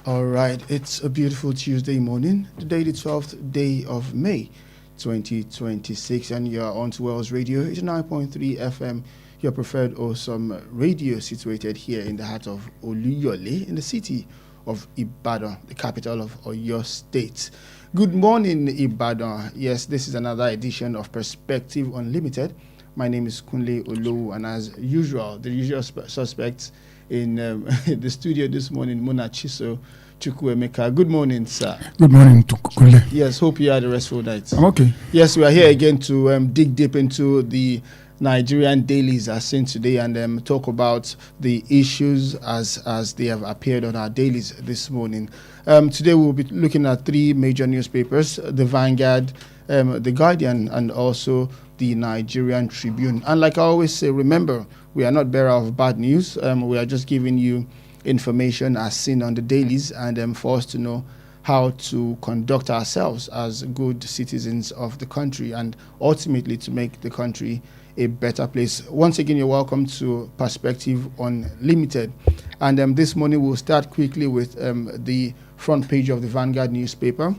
All right, it's a beautiful Tuesday morning, the day, the 12th day of May 2026, and you're on to Wells Radio 89.3 FM, your preferred awesome radio situated here in the heart of Oluyole, in the city of Ibadan, the capital of Oyo State. Good morning, Ibadan. Yes, this is another edition of Perspective Unlimited. My name is Kunle Olowu, and as usual, the usual suspects in the studio this morning, Mona Chiso Chukwuemeka. Good morning, sir. Good morning, Kunle. Yes, hope you had a restful night. I'm okay. Yes, we are here again to dig deep into the Nigerian dailies as seen today and talk about the issues as they have appeared on our dailies this morning. Today we'll be looking at three major newspapers, the Vanguard, the Guardian, and also the Nigerian Tribune. And like I always say, remember, we are not bearer of bad news. We are just giving you information as seen on the dailies and for us to know how to conduct ourselves as good citizens of the country and ultimately to make the country a better place. Once again, you're welcome to Perspective Unlimited. And this morning we'll start quickly with the front page of the Vanguard newspaper.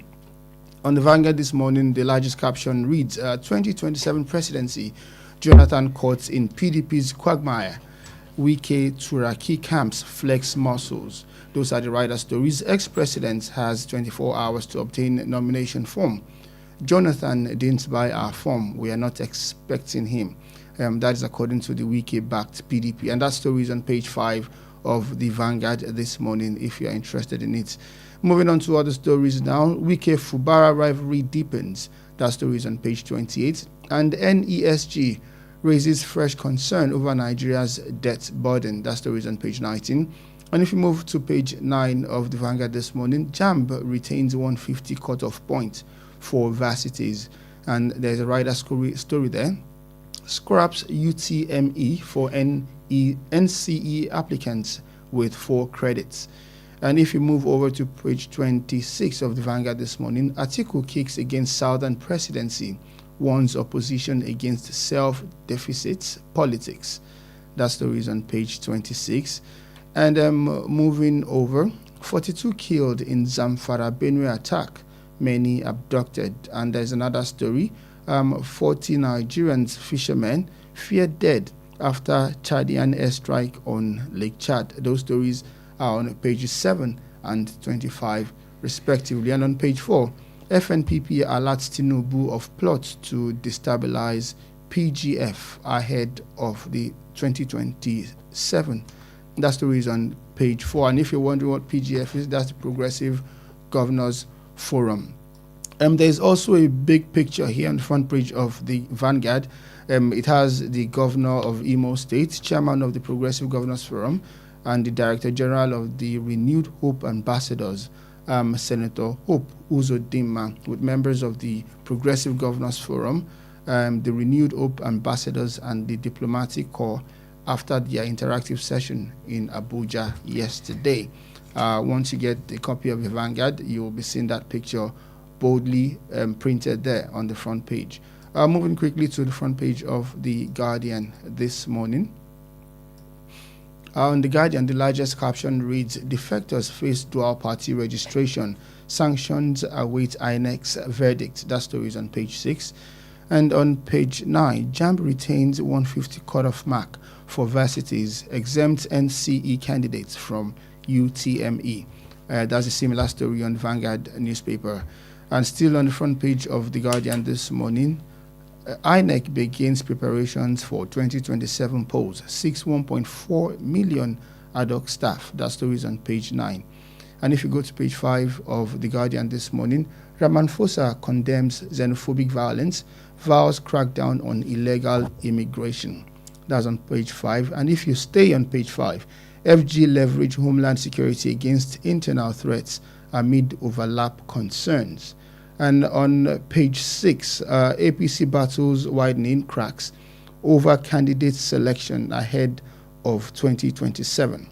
On the Vanguard this morning, the largest caption reads, 2027 presidency, Jonathan caught in PDP's quagmire. Wike Turaki camps flex muscles. Those are the writer stories. Ex-president has 24 hours to obtain nomination form. Jonathan didn't buy our form. We are not expecting him. That is according to the Wike-backed PDP. And that story is on page 5 of the Vanguard this morning, if you are interested in it. Moving on to other stories now. Wike-Fubara rivalry deepens. That story is on page 28. And NESG raises fresh concern over Nigeria's debt burden. That story is on page 19. And if you move to page 9 of the Vanguard this morning, JAMB retains 150 cutoff point for varsities. And there's a writer story there. Scraps UTME for NCE applicants with 4 credits. And if you move over to page 26 of the Vanguard this morning, Atiku kicks against Southern presidency, warns opposition against self-deficit politics. That story is on page 26. And moving over, 42 killed in Zamfara Benue attack, many abducted. And there's another story, 40 Nigerians fishermen feared dead after Chadian airstrike on Lake Chad. Those stories are on pages 7 and 25 respectively. And on page 4, FNPP alerts Tinubu of plot to destabilize PGF ahead of the 2027. That story is on page 4. And if you're wondering what PGF is, that's the Progressive Governors Forum. There's also a big picture here on the front page of the Vanguard. It has the governor of Imo State, chairman of the Progressive Governors Forum, and the Director General of the Renewed Hope Ambassadors, Senator Hope Uzodinma, with members of the Progressive Governors Forum, the Renewed Hope Ambassadors, and the Diplomatic Corps after their interactive session in Abuja yesterday. Once you get a copy of the Vanguard, you will be seeing that picture boldly printed there on the front page. Moving quickly to the front page of the Guardian this morning. On the Guardian, the largest caption reads, defectors face dual party registration. Sanctions await INEC's verdict. That story is on page 6. And on page 9, JAMB retains 150 cutoff mark for varsities, exempt NCE candidates from UTME. That's a similar story on Vanguard newspaper. And still on the front page of the Guardian this morning, INEC begins preparations for 2027 polls, 1.4 million ad hoc staff. That story is on page 9. And if you go to page 5 of The Guardian this morning, Ramaphosa condemns xenophobic violence, vows crackdown on illegal immigration. That's on page 5. And if you stay on page 5, FG leverage homeland security against internal threats amid overlap concerns. And on page 6, APC battles widening cracks over candidate selection ahead of 2027.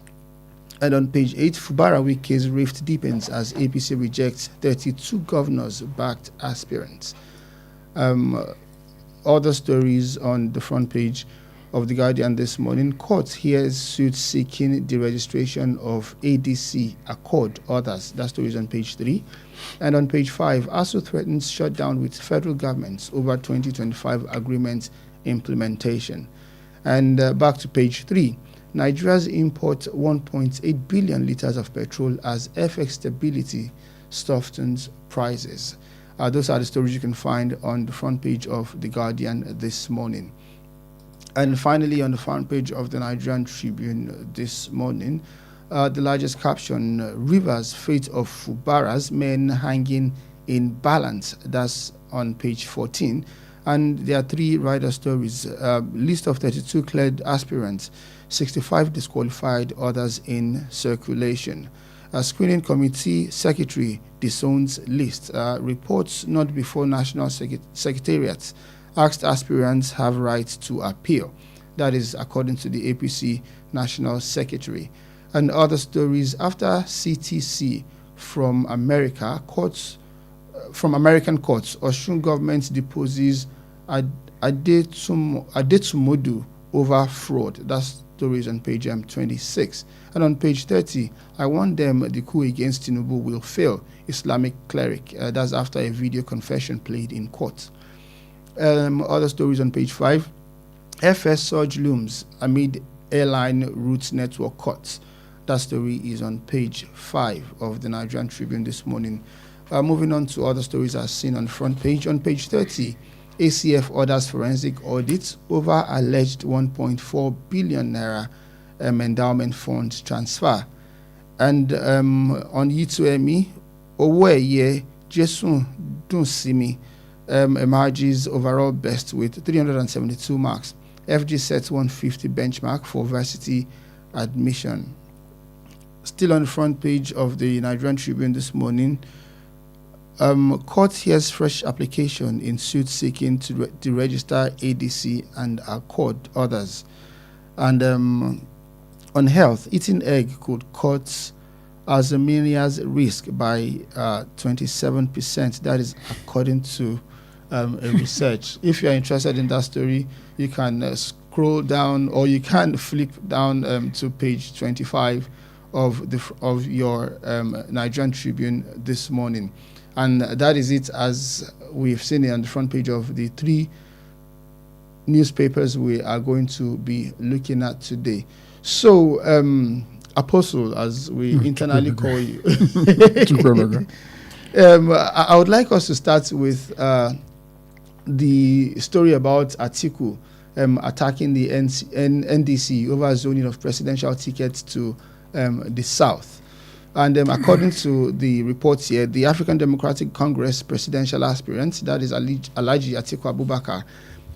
And on page 8, Fubara Wike's rift deepens as APC rejects 32 governors-backed aspirants. Other stories on the front page of The Guardian this morning. Court hears suit seeking the registration of ADC, Accord, others. That story is on page 3. And on page 5, ASU threatens shutdown with federal governments over 2025 agreement implementation. And back to page 3. Nigeria's import 1.8 billion liters of petrol as FX stability softens prices. Those are the stories you can find on the front page of The Guardian this morning. And finally, on the front page of the Nigerian Tribune this morning, the largest caption, Rivers' fate of Fubara's men hanging in balance. That's on page 14. And there are 3 rider stories. List of 32 cleared aspirants, 65 disqualified, others in circulation. A screening committee secretary disowns list. Reports not before National Secretariat. Asked aspirants have rights to appeal. That is according to the APC National Secretary. And other stories, after CTC from American courts, Osun government deposes Adetumodu over fraud. That story is on page 26. And on page 30, I warn them the coup against Tinubu will fail. Islamic cleric. That's after a video confession played in court. Other stories on page 5. FS surge looms amid airline routes network cuts. That story is on page 5 of the Nigerian Tribune this morning. Moving on to other stories as seen on the front page. On page 30, ACF orders forensic audits over alleged 1.4 billion naira endowment fund transfer. And on Yituemi, Oweye Jesun Dunsimi emerges overall best with 372 marks. FG sets 150 benchmark for varsity admission. Still on the front page of the Nigerian Tribune this morning, court hears fresh application in suit seeking to register ADC and Accord others. And on health, eating egg could cut Alzheimer's risk by 27%. That is according to a research. If you are interested in that story, you can scroll down, or you can flip down to page 25 of your Nigerian Tribune this morning. And that is it, as we've seen it on the front page of the 3 newspapers we are going to be looking at today. So, Apostle, as we internally call you, I would like us to start with the story about Atiku attacking the NDC over zoning of presidential tickets to the South. And according to the reports here, the African Democratic Congress presidential aspirant, that is Alhaji Atiku Abubakar,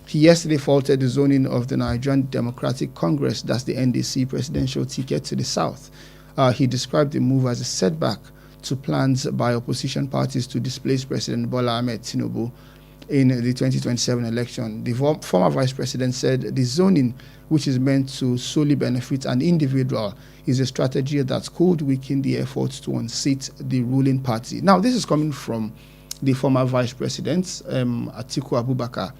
he yesterday faulted the zoning of the Nigerian Democratic Congress, that's the NDC presidential ticket to the South. He described the move as a setback to plans by opposition parties to displace President Bola Ahmed Tinubu in the 2027 election. The former vice president said the zoning, which is meant to solely benefit an individual, is a strategy that could weaken the efforts to unseat the ruling party. Now, this is coming from the former vice president, Atiku Abubakar.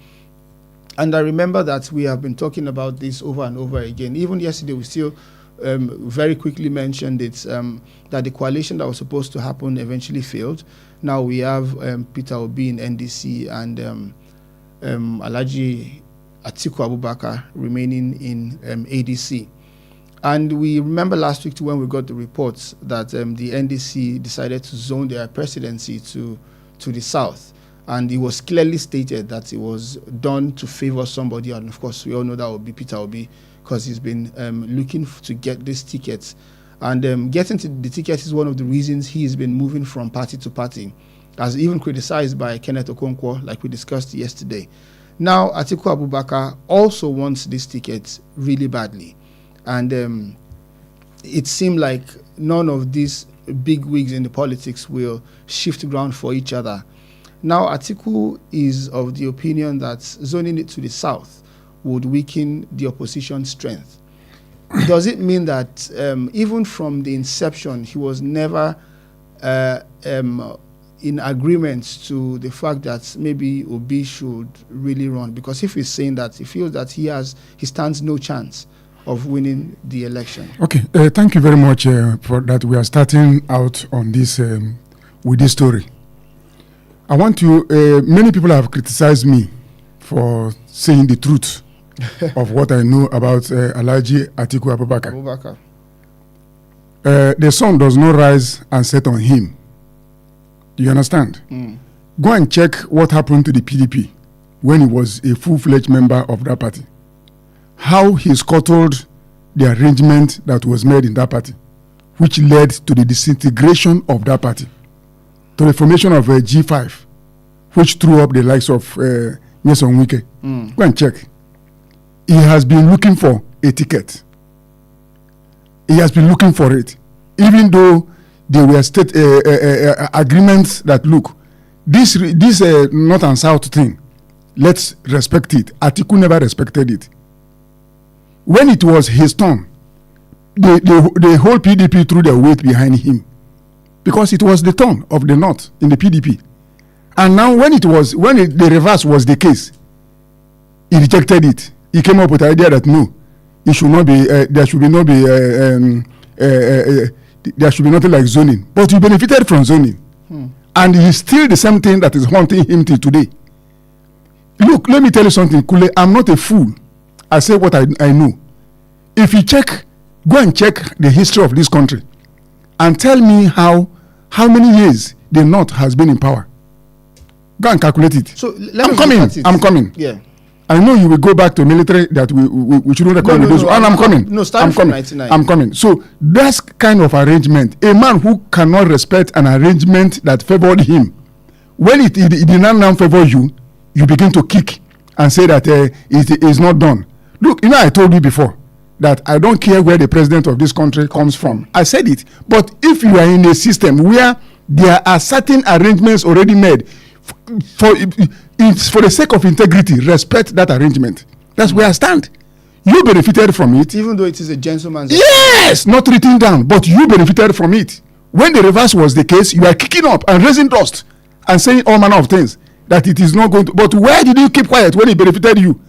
And I remember that we have been talking about this over and over again. Even yesterday, we still very quickly mentioned it, that the coalition that was supposed to happen eventually failed. Now we have Peter Obi in NDC and Alhaji Atiku Abubakar remaining in ADC. And we remember last week when we got the reports that the NDC decided to zone their presidency to the South. And it was clearly stated that it was done to favor somebody. And of course, we all know that would be Peter Obi, because he's been looking to get these tickets. And getting to the ticket is one of the reasons he's been moving from party to party, as even criticized by Kenneth Okonkwo, like we discussed yesterday. Now, Atiku Abubakar also wants this ticket really badly. And it seemed like none of these big wigs in the politics will shift ground for each other. Now, Atiku is of the opinion that zoning it to the South would weaken the opposition's strength. Does it mean that even from the inception, he was never in agreement to the fact that maybe Obi should really run? Because if he's saying that, he feels that he stands no chance of winning the election. Okay, thank you very much for that. We are starting out on this with this story. I want to. Many people have criticized me for saying the truth of what I know about Alhaji Atiku Abubakar. The sun does not rise and set on him. Do you understand? Go and check what happened to the PDP when he was a full-fledged member of that party. How he scuttled the arrangement that was made in that party, which led to the disintegration of that party, to the formation of G5, which threw up the likes of Nyesom Wike. Go and check. He has been looking for a ticket. He has been looking for it, even though there were state agreements that, look, this North and South thing, let's respect it. Atiku never respected it. When it was his turn, the whole PDP threw their weight behind him, because it was the turn of the North in the PDP. And now when the reverse was the case, he rejected it. He came up with the idea that no, it should not be, there should be nothing like zoning. But he benefited from zoning. And it's still the same thing that is haunting him till today. Look, let me tell you something, Kunle. I'm not a fool. I say what I know. If you go and check the history of this country and tell me how many years the North has been in power. Go and calculate it. So I'm coming. Yeah. I know you will go back to military that we shouldn't recommend those. And I'm coming. No, starting from 99. I'm coming. So that's kind of arrangement. A man who cannot respect an arrangement that favored him, when it did not favor you, you begin to kick and say that it is not done. Look, I told you before that I don't care where the president of this country comes from. I said it. But if you are in a system where there are certain arrangements already made, for the sake of integrity, respect that arrangement. That's where I stand. You benefited from it. Even though it is a gentleman's... Yes! Not written down, but you benefited from it. When the reverse was the case, you are kicking up and raising dust and saying all manner of things that it is not going to... But why did you keep quiet when it benefited you?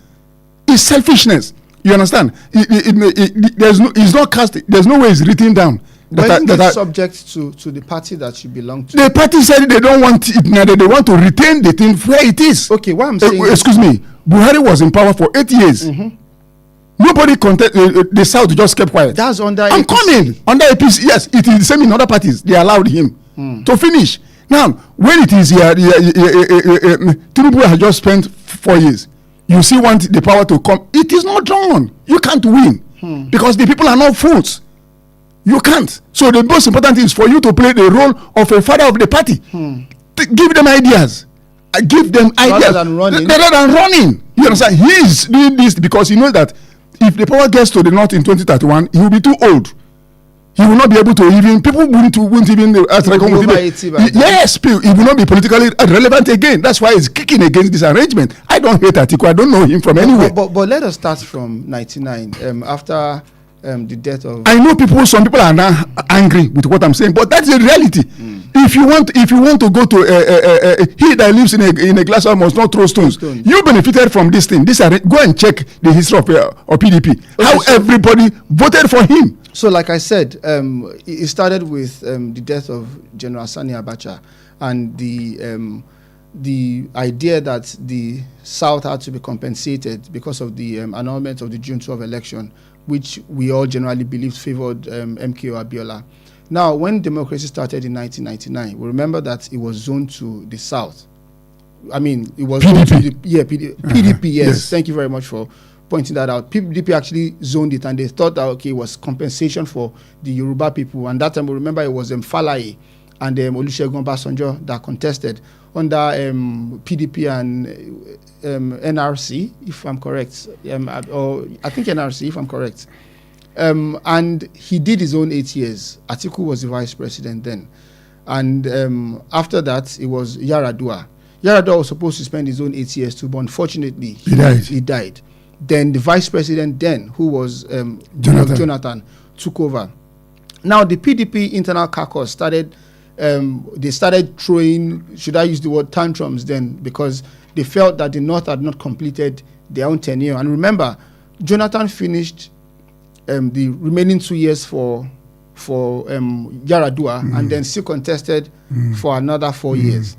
It's selfishness. You understand? There's no way it's written down. But isn't it subject to the party that you belong to? The party said they don't want it, neither they want to retain the thing where it is. Okay, what I'm saying excuse me, Buhari was in power for 8 years. Nobody the South just kept quiet. That's under I'm coming. Under APC, yes, it is the same in other parties. They allowed him to finish. Now, when it is here, Tinubu has just spent 4 years. You see, want the power to come. It is not done. You can't win because the people are not fools. You can't. So the most important thing is for you to play the role of a father of the party. Give them ideas. Give them ideas. Rather than running. You understand? He is doing this because he knows that if the power gets to the North in 2031, he will be too old. He will not be able to even... People won't even... Yes, he will not be politically relevant again. That's why he's kicking against this arrangement. I don't hate Atiku. I don't know him from anywhere. But let us start from 99. After... the death of... I know some people are now angry with what I'm saying, but that's the reality. If you want to go to he that lives in a glass house must not throw stones. You benefited from this thing. Go and check the history of PDP. Okay, how everybody voted for him. So, like I said, it started with the death of General Sani Abacha and the idea that the South had to be compensated because of the annulment of the June 12 election, which we all generally believed favored MKO Abiola. Now, when democracy started in 1999, we remember that it was zoned to the South. I mean, it was zoned to the PDP, yes. Thank you very much for pointing that out. PDP actually zoned it, and they thought that, okay, it was compensation for the Yoruba people. And that time, we remember it was Falaye and Olusegun Obasanjo that contested under PDP and NRC, if I'm correct, or I think NRC, if I'm correct. And he did his own 8 years. Atiku was the vice president then. And after that, it was Yaradua. Yaradua was supposed to spend his own 8 years too, but unfortunately, he died. Then the vice president then, who was Jonathan, took over. Now, the PDP internal caucus started they started throwing, should I use the word tantrums then, because they felt that the North had not completed their own tenure. And remember, Jonathan finished the remaining 2 years for Yaradua, and then still contested for another 4 years.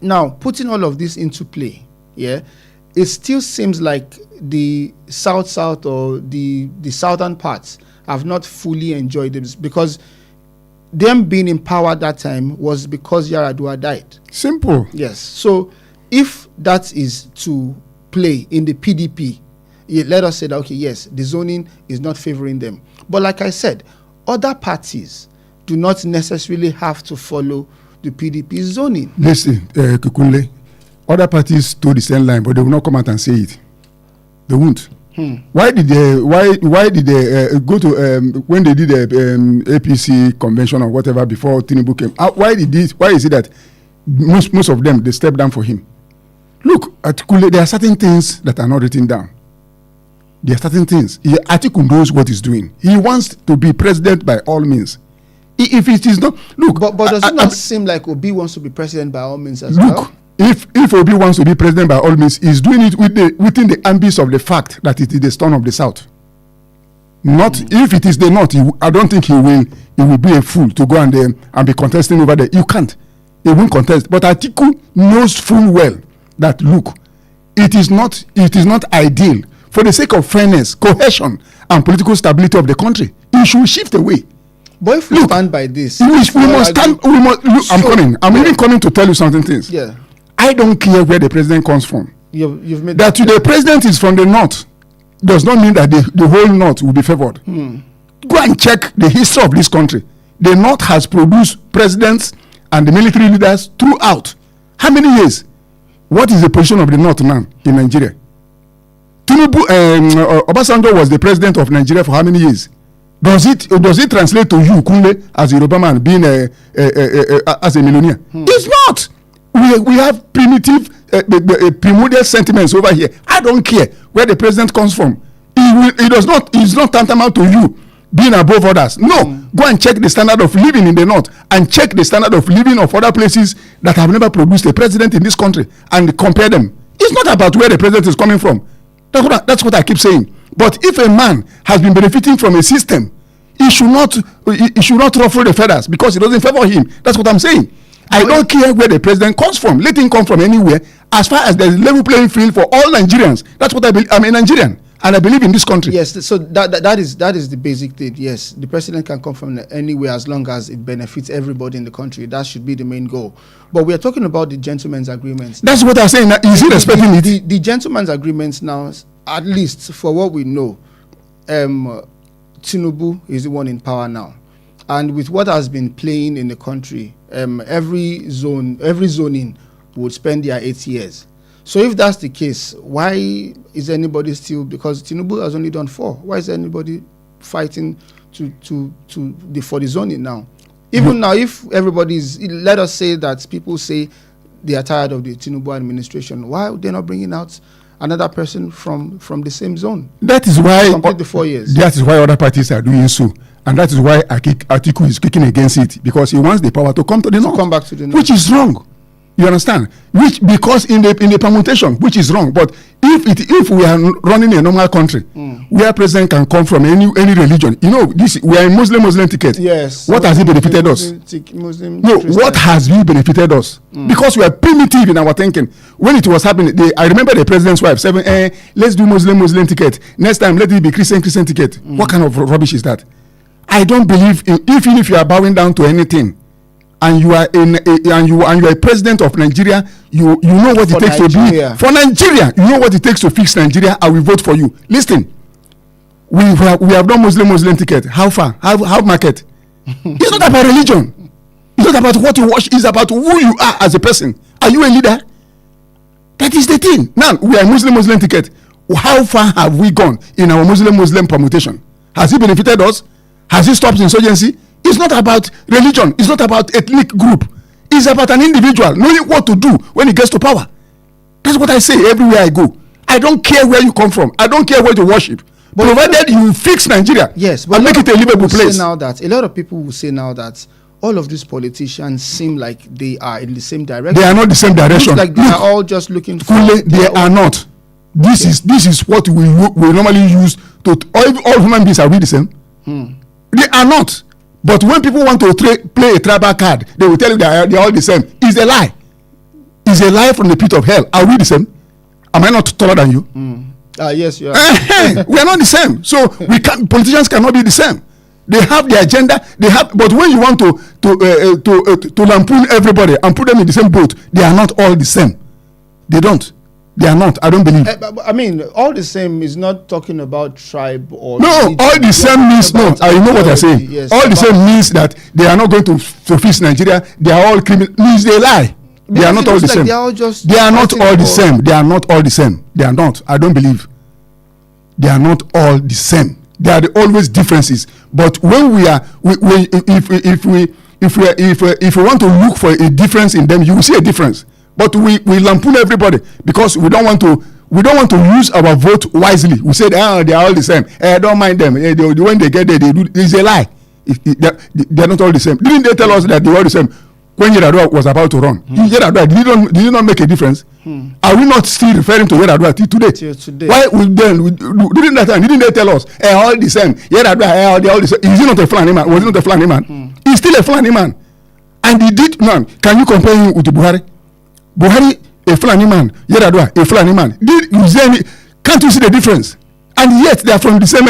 Now, putting all of this into play, it still seems like the South or the southern parts have not fully enjoyed this, because them being in power that time was because Yaradua died. Simple. Yes. So if that is to play in the PDP, let us say that, okay, yes, the zoning is not favoring them. But like I said, other parties do not necessarily have to follow the PDP zoning. Listen, Kunle, other parties told the same line, but they will not come out and say it. They won't. Why did they go to when they did the APC convention or whatever before Tinubu came? Why is it that most of them they stepped down for him? Look, at Kunle, there are certain things that are not written down. There are certain things. Atiku knows what he's doing. He wants to be president by all means. If it is not, look. But does it not seem like Obi wants to be president by all means as well? Look, if Obi wants to be president by all means, he's doing it within the ambits of the fact that it is the son of the South. Not if it is the North. I don't think he will be a fool to go and be contesting over there. You can't. He won't contest. But Atiku knows full well that, look, it is not ideal for the sake of fairness, cohesion, and political stability of the country. He should shift away. But if we stand by this, we must stand. Look, I'm coming. I'm even coming to tell you something. Things. Yeah. I don't care where the president comes from. You've made that the president is from the North does not mean that the whole North will be favored. Go and check the history of this country. The North has produced presidents and the military leaders throughout. How many years? What is the position of the North now in Nigeria? Tinubu, Obasanjo was the president of Nigeria for how many years? Does it translate to you, Kunle, as a Yoruba man being as a millionaire? It's not. We have primitive, primordial sentiments over here. I don't care where the president comes from. It's not tantamount to you being above others. No, go and check the standard of living in the North and check the standard of living of other places that have never produced a president in this country and compare them. It's not about where the president is coming from. That's what I keep saying. But if a man has been benefiting from a system, he should not ruffle the feathers because it doesn't favor him. That's what I'm saying. I don't care where the president comes from. Let him come from anywhere. As far as there's a level playing field for all Nigerians, that's what I believe. I'm a Nigerian and I believe in this country. Yes, so that is the basic thing. Yes, the president can come from anywhere as long as it benefits everybody in the country. That should be the main goal. But we are talking about the gentleman's agreements. That's what I'm saying. Is he respecting it? The gentleman's agreements now, at least for what we know, Tinubu is the one in power now. And with what has been playing in the country, every zoning would spend their 8 years. So if that's the case, why is anybody still, because Tinubu has only done 4, why is anybody fighting for the zoning now? Even now, if everybody's, let us say that people say they are tired of the Tinubu administration, why are they not bringing out another person from the same zone? That is why complete the 4 years. That is why other parties are doing so. And that is why Atiku is kicking against it, because he wants the power to come to the North. Come back to the North. Which is wrong. You understand? Because in the permutation, which is wrong. But if we are running a normal country, where president can come from any religion, we are a Muslim ticket. Yes. What has it benefited us? What has it benefited us? Because we are primitive in our thinking. When it was happening, I remember the president's wife saying, let's do Muslim ticket. Next time, let it be Christian ticket. What kind of rubbish is that? I don't believe even if you are bowing down to anything, and you are a president of Nigeria, you know what it takes to be for Nigeria. You know what it takes to fix Nigeria. I will vote for you. Listen, we have done Muslim ticket. How far? How market? It's not about religion. It's not about what you watch. It's about who you are as a person. Are you a leader? That is the thing. Now we are Muslim ticket. How far have we gone in our Muslim permutation? Has it benefited us? Has it stopped insurgency? It's not about religion. It's not about ethnic group. It's about an individual knowing what to do when he gets to power. That's what I say everywhere I go. I don't care where you come from. I don't care where you worship. But provided you fix Nigeria, yes, and make it a livable place. A lot of people will say now that all of these politicians seem like they are in the same direction. They are not the same direction. Looks like they are all just looking for. Kunle, they are not. This is what we normally use to all human beings. Are we the same? They are not. But when people want to play a tribal card, they will tell you they are all the same. It's a lie. It's a lie from the pit of hell. Are we the same? Am I not taller than you? Yes, you are. We are not the same. So politicians cannot be the same. They have the agenda. But when you want to lampoon everybody and put them in the same boat, they are not all the same. They don't. They are not. I don't believe. I mean, all the same is not talking about tribe or. No, all the same means no. You know what I'm saying. Yes, all the same means that they are not going to fix Nigeria. They are all criminals. Means they lie. They are not all the same. They are not all the same. They are not all the same. They are not. I don't believe. They are not all the same. There are always differences. But when if we want to look for a difference in them, you will see a difference. But we lampoon everybody because we don't want to use our vote wisely. We say they are all the same. Don't mind them. When they get there, they do. It's a lie. They are not all the same. Didn't they tell us that they were the same when Yar'Adua was about to run? Yar'Adua did he not make a difference? Are we not still referring to Yar'Adua till today? Why during that time didn't they tell us all the same? Yar'Adua all the same. Is he not a Fulani man? Was he not a Fulani man? He's still a Fulani man, and he did none. Can you compare him with Buhari? Buhari, a Fulani man. Yar'Adua, a Fulani man. Can't you see the difference? And yet they are from the same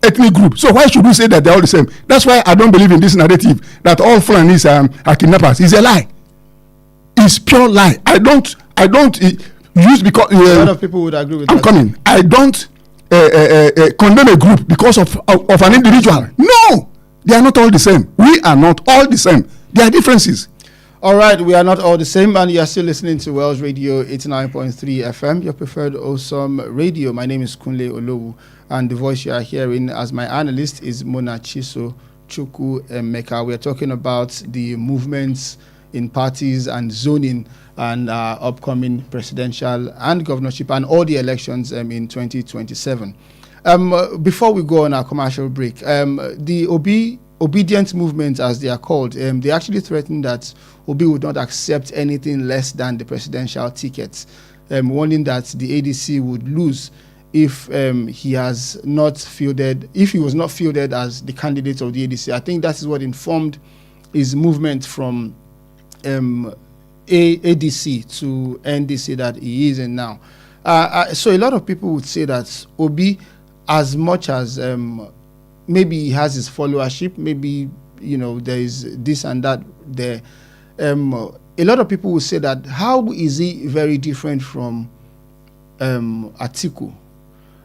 ethnic group. So why should we say that they're all the same? That's why I don't believe in this narrative that all Fulanis are kidnappers. It's a lie. It's pure lie. I don't use because a lot of people would agree with that. I'm coming. I don't condemn a group because of an individual. No, they are not all the same. We are not all the same. There are differences. All right, we are not all the same, and you are still listening to Wells Radio 89.3 FM, your preferred awesome radio. My name is Kunle Olowu, and the voice you are hearing as my analyst is Mona Chiso Chukwu Emeka. We are talking about the movements in parties and zoning and upcoming presidential and governorship and all the elections in 2027. Before we go on our commercial break, the obedient movement, as they are called, they actually threatened that Obi would not accept anything less than the presidential ticket, warning that the ADC would lose if he was not fielded as the candidate of the ADC. I think that is what informed his movement from ADC to NDC that he is in now. So a lot of people would say that Obi, as much as maybe he has his followership, maybe there is this and that there. A lot of people will say that how is he very different from Atiku?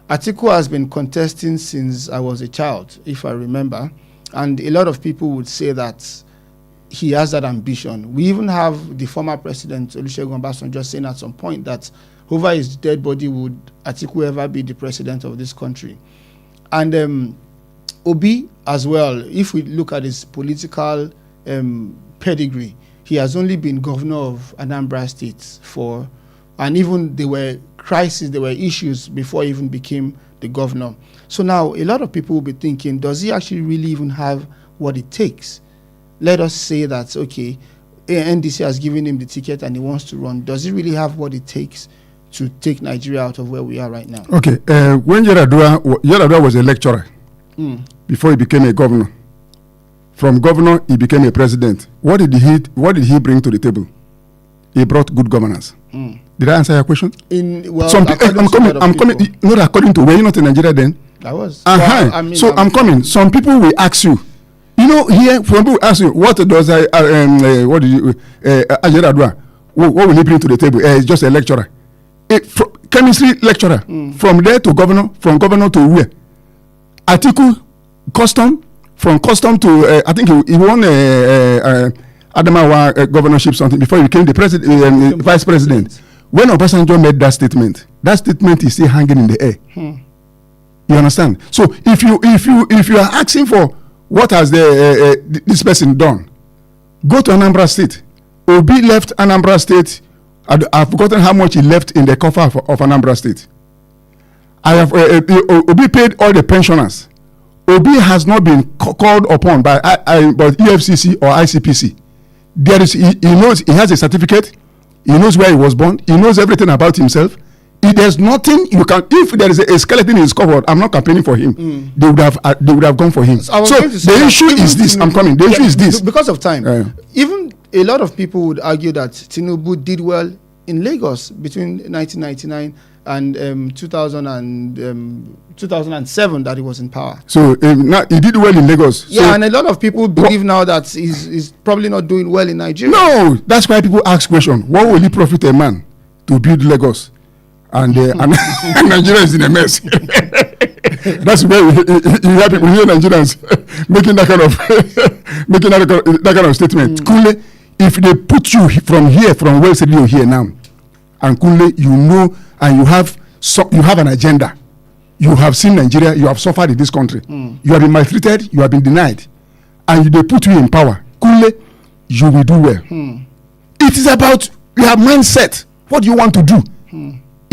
Atiku has been contesting since I was a child, if I remember, and a lot of people would say that he has that ambition. We even have the former president Olusegun Obasanjo saying at some point that over his dead body would Atiku ever be the president of this country. And Obi as well, if we look at his political pedigree, he has only been governor of Anambra State and even there were crises, there were issues before he even became the governor. So now a lot of people will be thinking, does he actually really even have what it takes? Let us say that, okay, NDC has given him the ticket and he wants to run. Does he really have what it takes to take Nigeria out of where we are right now? Okay, when Yar'Adua was a lecturer, before he became a governor, from governor he became a president. What did he bring to the table? He brought good governance. Did I answer your question? I'm coming. Not according to, were you not in Nigeria then? I was. I'm coming. Some people will ask you. Here, some people ask you, what does Yar'Adua? What will he bring to the table? He's just a lecturer, chemistry lecturer. From there to governor, from governor to where? Atiku, custom. From custom to I think he won Adamawa governorship something before he became the vice president. When Obasanjo made that statement is still hanging in the air. You understand? So if you are asking for what has this person done, go to Anambra State. Obi left Anambra State. I've forgotten how much he left in the coffer of Anambra State. Obi paid all the pensioners. Obi has not been called upon by EFCC or ICPC. He knows, he has a certificate. He knows where he was born. He knows everything about himself. There's nothing you can. If there is a skeleton in his cupboard, I'm not campaigning for him. They would have gone for him. So the issue is this. I'm coming. The issue is this. Because of time, even a lot of people would argue that Tinubu did well in Lagos between 1999 and 2007 that he was in power. So now he did well in Lagos. Yeah, so, and a lot of people believe now that he's probably not doing well in Nigeria. No, that's why people ask question: what will it profit a man to build Lagos? And Nigeria is in a mess. That's where you hear Nigerians making that kind of statement. Kunle, if they put you from Wales Radio here now, and Kunle, you know, and you have an agenda. You have seen Nigeria. You have suffered in this country. You have been maltreated. You have been denied, and they put you in power. Kunle, you will do well. It is about your mindset. What do you want to do?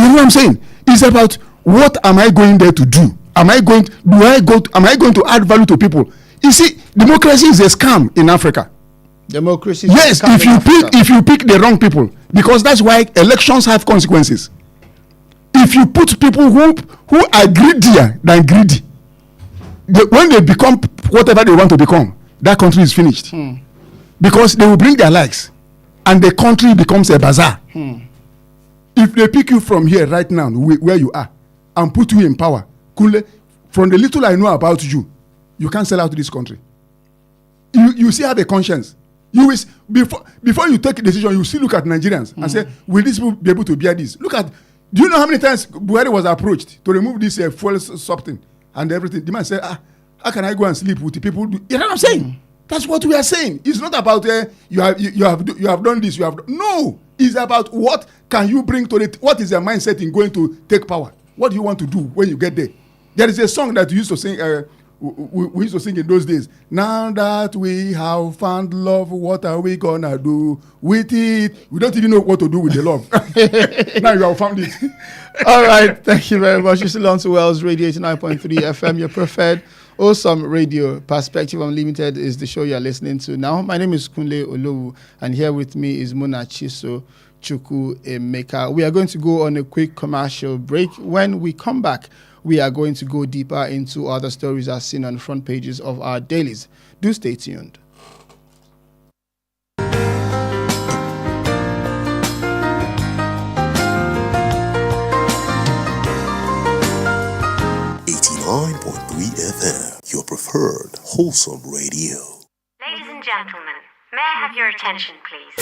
You know what I'm saying? It's about what am I going there to do? Am I going to add value to people? You see, democracy is a scam in Africa. Democracy. Yes, if you pick the wrong people, because that's why elections have consequences. If you put people who are greedier than greedy, when they become whatever they want to become, that country is finished. Because they will bring their likes, and the country becomes a bazaar. If they pick you from here right now, where you are, and put you in power, Kunle, from the little I know about you, you can't sell out to this country. You still have a conscience. You will, before you take a decision, you still look at Nigerians and say, will these people be able to bear this? Do you know how many times Buhari was approached to remove this fuel something and everything? The man said, how can I go and sleep with the people? You know what I'm saying? That's what we are saying. It's not about you have done this. No. It's about what can you bring to it. What is your mindset in going to take power? What do you want to do when you get there? There is a song that we used to sing. We used to sing in those days. Now that we have found love, what are we gonna do with it? We don't even know what to do with the love. Now you have found it. All right. Thank you very much. You're still on to Wells Radio 89.3 FM, your preferred awesome radio. Perspective Unlimited is the show you're listening to now. My name is Kunle Olowu, and here with me is Mona Chiso Chukwu Emeka. We are going to go on a quick commercial break. When we come back, we are going to go deeper into other stories as seen on the front pages of our dailies. Do stay tuned. FM, your preferred wholesome radio. Ladies and gentlemen, may I have your attention, please?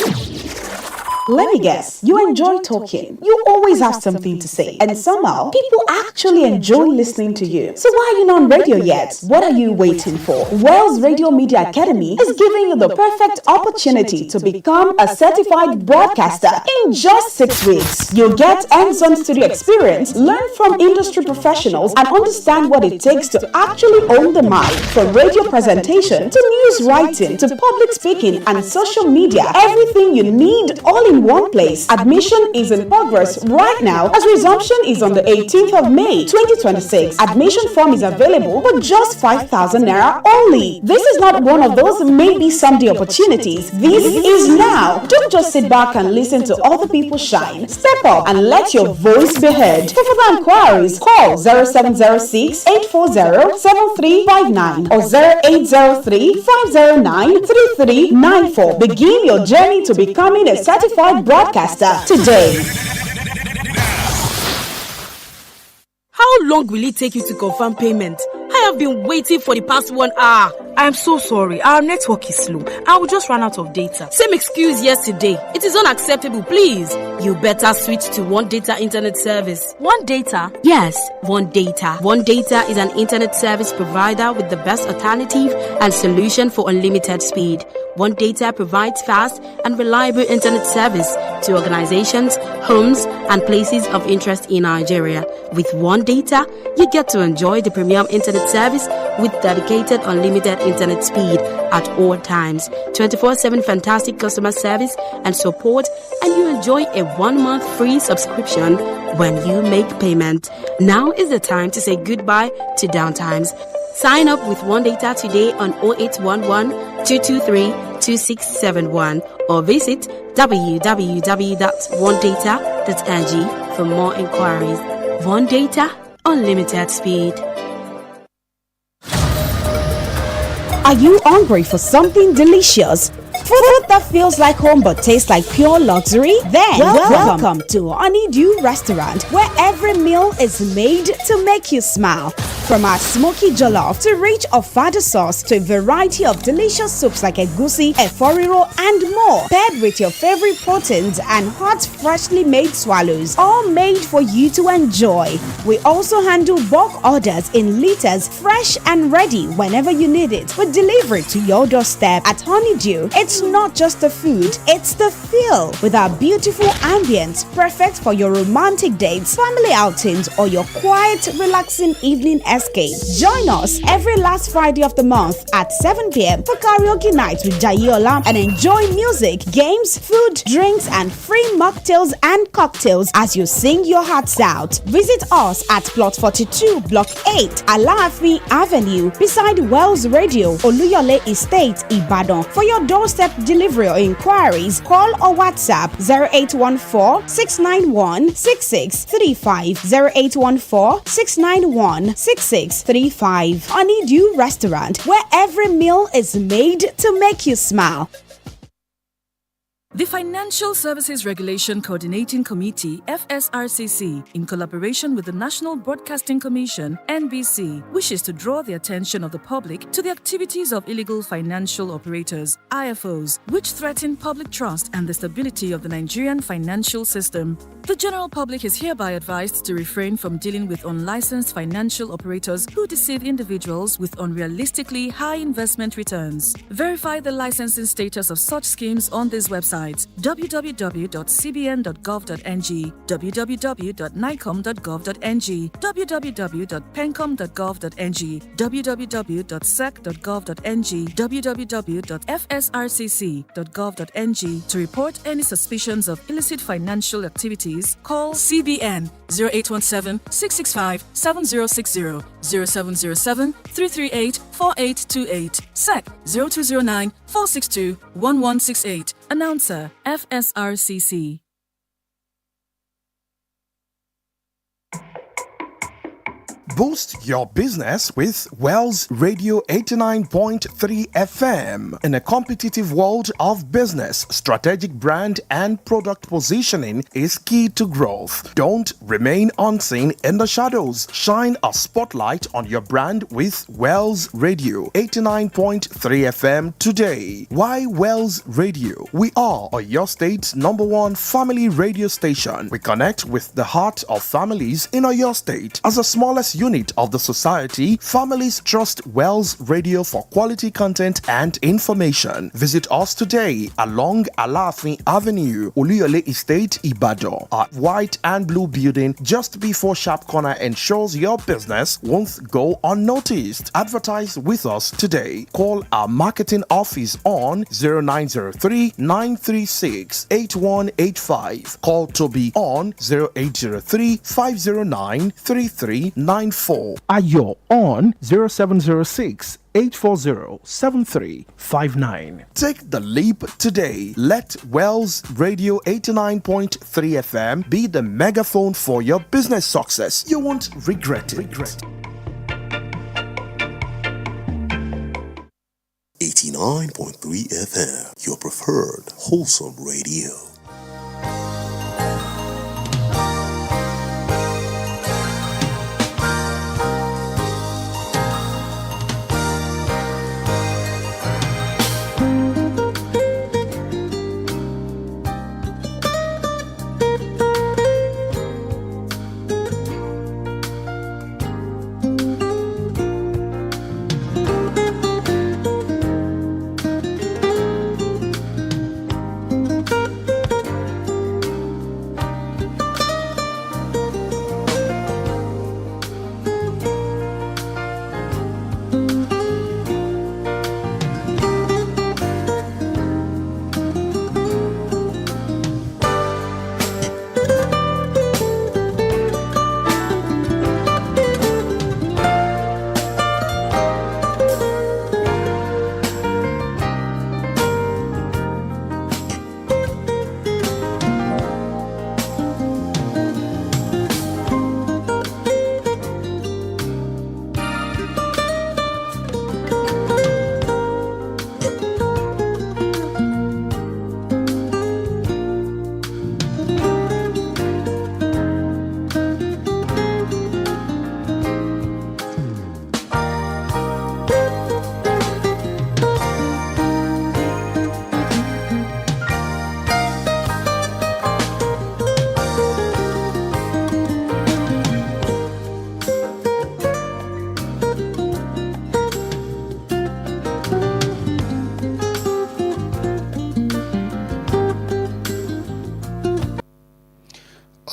Let me guess, you enjoy talking. You always have something to say. And somehow, people actually enjoy listening to you. So why are you not on radio yet? What are you waiting for? Wells Radio Media Academy is giving you the perfect opportunity to become a certified broadcaster in just 6 weeks. You'll get hands-on studio experience, learn from industry professionals, and understand what it takes to actually own the mic. From radio presentation to news writing to public speaking and social media, everything you need all in one place. Admission is in progress right now as resumption is on the 18th of May 2026. Admission form is available for just 5,000 naira only. This is not one of those maybe someday opportunities. This is now. Don't just sit back and listen to other people shine. Step up and let your voice be heard. For further inquiries, call 0706 840 7359 or 0803 509 3394. Begin your journey to becoming a certified broadcaster today. How long will it take you to confirm payment? I have been waiting for the past 1 hour. I am so sorry. Our network is slow. I will just run out of data. Same excuse yesterday. It is unacceptable, please. You better switch to One Data Internet Service. One Data? Yes, One Data. One Data is an internet service provider with the best alternative and solution for unlimited speed. One Data provides fast and reliable internet service to organizations, homes, and places of interest in Nigeria. With One Data, you get to enjoy the premium internet service with dedicated unlimited internet speed at all times, 24/7 fantastic customer service and support, and you enjoy a 1-month free subscription when you make payment. Now is the time to say goodbye to downtimes. Sign up with One Data today on 0811 223 2671 or visit www.onedata.ng for more inquiries. One Data, unlimited speed. Are you hungry for something delicious? Food that feels like home but tastes like pure luxury? Then welcome to Honeydew Restaurant, where every meal is made to make you smile. From our smoky jollof to rich ofada sauce to a variety of delicious soups like egusi, eforiro, and more, paired with your favorite proteins and hot, freshly made swallows, all made for you to enjoy. We also handle bulk orders in liters, fresh and ready whenever you need it. We deliver it to your doorstep. At Honeydew, it's not just the food, it's the feel. With our beautiful ambience, perfect for your romantic dates, family outings, or your quiet, relaxing evening escape. Join us every last Friday of the month at 7 p.m. for karaoke night with Jayola and enjoy music, games, food, drinks, and free mocktails and cocktails as you sing your hearts out. Visit us at Plot 42, Block 8, Alaafin Avenue, beside Wells Radio, Oluyole Estate, Ibadan. For your doorstep delivery or inquiries, call or WhatsApp 0814-691-6635, 0814-691-6635. Honeydew Restaurant, where every meal is made to make you smile. The Financial Services Regulation Coordinating Committee, FSRCC, in collaboration with the National Broadcasting Commission, NBC, wishes to draw the attention of the public to the activities of illegal financial operators, IFOs, which threaten public trust and the stability of the Nigerian financial system. The general public is hereby advised to refrain from dealing with unlicensed financial operators who deceive individuals with unrealistically high investment returns. Verify the licensing status of such schemes on this website: www.cbn.gov.ng, www.nicom.gov.ng, www.pencom.gov.ng, www.sec.gov.ng, www.fsrcc.gov.ng. To report any suspicions of illicit financial activities, call CBN 0817-665-7060, 0707-338-4828, SEC 0209-462-1168. Announcer, FSRCC. Boost your business with Wells Radio 89.3 FM. In a competitive world of business, strategic brand and product positioning is key to growth. Don't remain unseen in the shadows. Shine a spotlight on your brand with Wells Radio 89.3 FM today. Why Wells Radio? We are your state's #1 family radio station. We connect with the heart of families in your state. As the smallest unit of the society, families trust Wells Radio for quality content and information. Visit us today along Alaafin Avenue, Oluyole Estate, Ibadan. Our white and blue building just before Sharp Corner ensures your business won't go unnoticed. Advertise with us today. Call our marketing office on 0903-936-8185. Call Toby on 0803-509-3394. Ayo on 0706 840-7359. Take the leap today. Let Wells Radio 89.3 FM be the megaphone for your business success. You won't regret it. 89.3 FM, your preferred wholesome radio.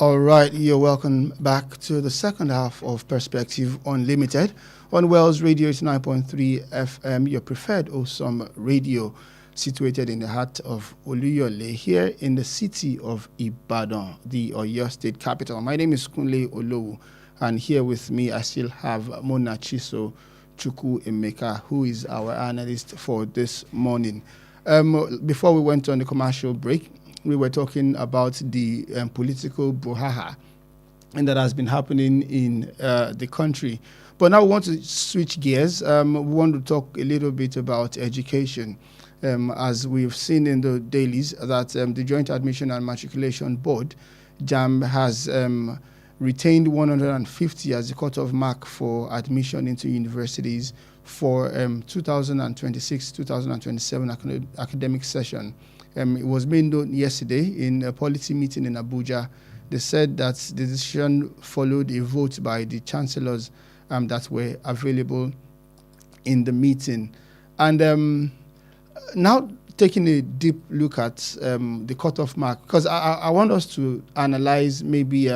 All right, you're welcome back to the second half of Perspective Unlimited on Wells Radio 89.3 FM, your preferred awesome radio, situated in the heart of Oluyole, here in the city of Ibadan, the Oyo State capital. My name is Kunle Olowu, and here with me I still have Mona Chiso Chukwu Emeka, who is our analyst for this morning. Before we went on the commercial break, we were talking about the political brouhaha and that has been happening in the country. But now we want to switch gears. We want to talk a little bit about education. As we've seen in the dailies, that the Joint Admission and Matriculation Board, JAMB, has retained 150 as the cutoff mark for admission into universities for 2026-2027 academic session. It was made known yesterday in a policy meeting in Abuja. They said that the decision followed a vote by the chancellors that were available in the meeting. And now taking a deep look at the cutoff mark, because I want us to analyze maybe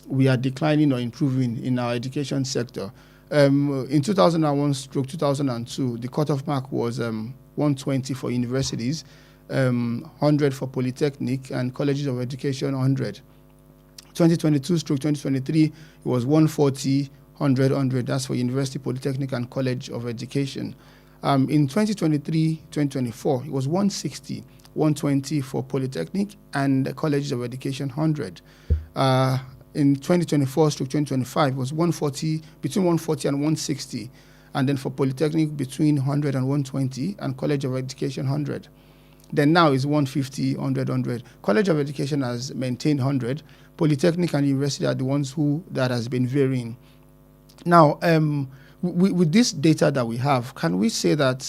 we are declining or improving in our education sector. In 2001-2002, the cutoff mark was 120 for universities, 100 for polytechnic and colleges of education, 100. 2022-2023, it was 140, 100, 100. That's for university, polytechnic, and college of education. In 2023-2024, it was 160, 120 for polytechnic and colleges of education, 100. In 2024-2025, it was 140, between 140 and 160. And then for polytechnic, between 100 and 120, and college of education, 100. Then now is 150, 100, 100. College of Education has maintained 100. Polytechnic and university are the ones that has been varying. Now, with this data that we have, can we say that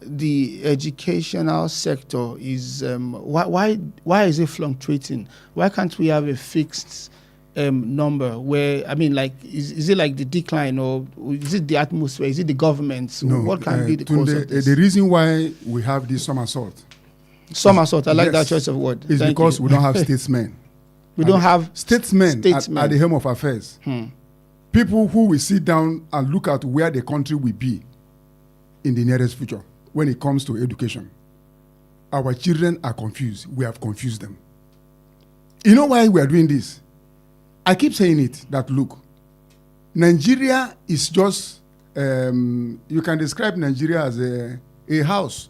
the educational sector is why is it fluctuating? Why can't we have a fixed number where, I mean, like, is it like the decline, or is it the atmosphere? Is it the government? No, what can be the cause of this? The reason why we have this somersault. Somersault, I like that choice of word. It's because we don't have statesmen. We don't have statesmen at the helm of affairs. People who will sit down and look at where the country will be in the nearest future when it comes to education. Our children are confused. We have confused them. You know why we are doing this? I keep saying it, that look, Nigeria is just, you can describe Nigeria as a house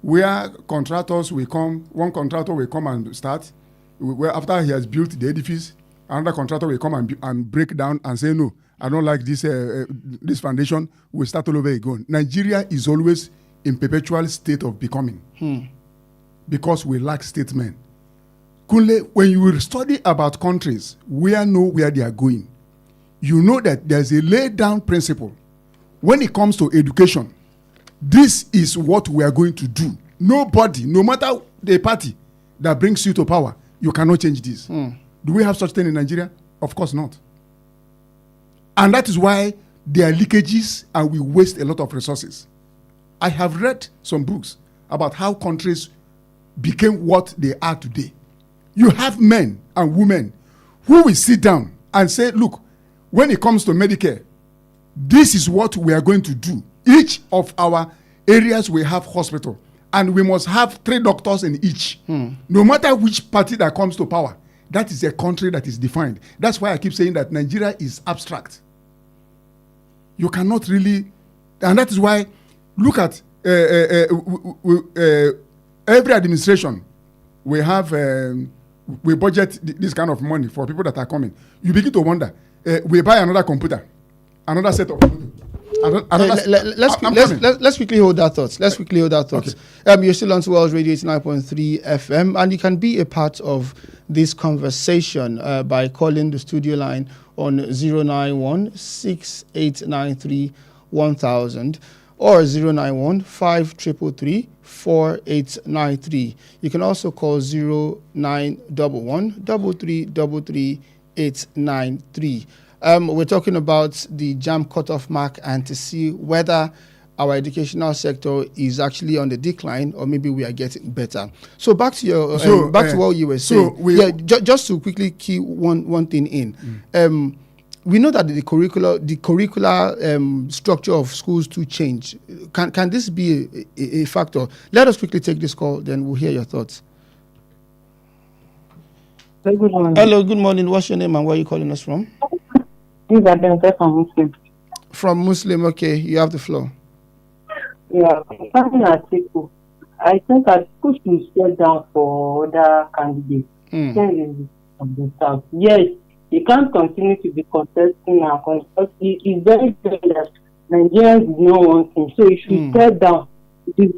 where contractors will come, one contractor will come and start, where after he has built the edifice, another contractor will come and break down and say, no, I don't like this this foundation, we'll start all over again. Nigeria is always in perpetual state of becoming because we lack statesmen. Kunle, when you will study about countries where know where they are going, you know that there's a laid down principle. When it comes to education, this is what we are going to do. Nobody, no matter the party that brings you to power, you cannot change this. Do we have such thing in Nigeria? Of course not. And that is why there are leakages and we waste a lot of resources. I have read some books about how countries became what they are today. You have men and women who will sit down and say, look, when it comes to Medicare, this is what we are going to do. Each of our areas will have hospital, and we must have 3 doctors in each. No matter which party that comes to power, that is a country that is defined. That's why I keep saying that Nigeria is abstract. You cannot really, and that is why, look at every administration, we have, we budget this kind of money for people that are coming. You begin to wonder, we buy another computer, another set of computers. Let's quickly hold that thought. Okay. You're still on Wells Radio 89.3 FM, and you can be a part of this conversation by calling the studio line on 091-6893-1000 or 091-5333-4893. You can also call 0911-3333-893. We're talking about the JAMB cutoff mark and to see whether our educational sector is actually on the decline, or maybe we are getting better. So back to your back to what you were saying. Just to quickly key one thing in. We know that the curricular structure of schools to change. Can this be a factor? Let us quickly take this call, then we'll hear your thoughts. Good morning. Hello, good morning. What's your name and where are you calling us from? This is Adenke from Muslim. From Muslim, okay. You have the floor. Yeah, concerning Atiku, I think Atiku should step down for other candidates. Of the South. Yes, he can't continue to be contesting and contesting. It's very clear that Nigerians do not want him, so he should step down. He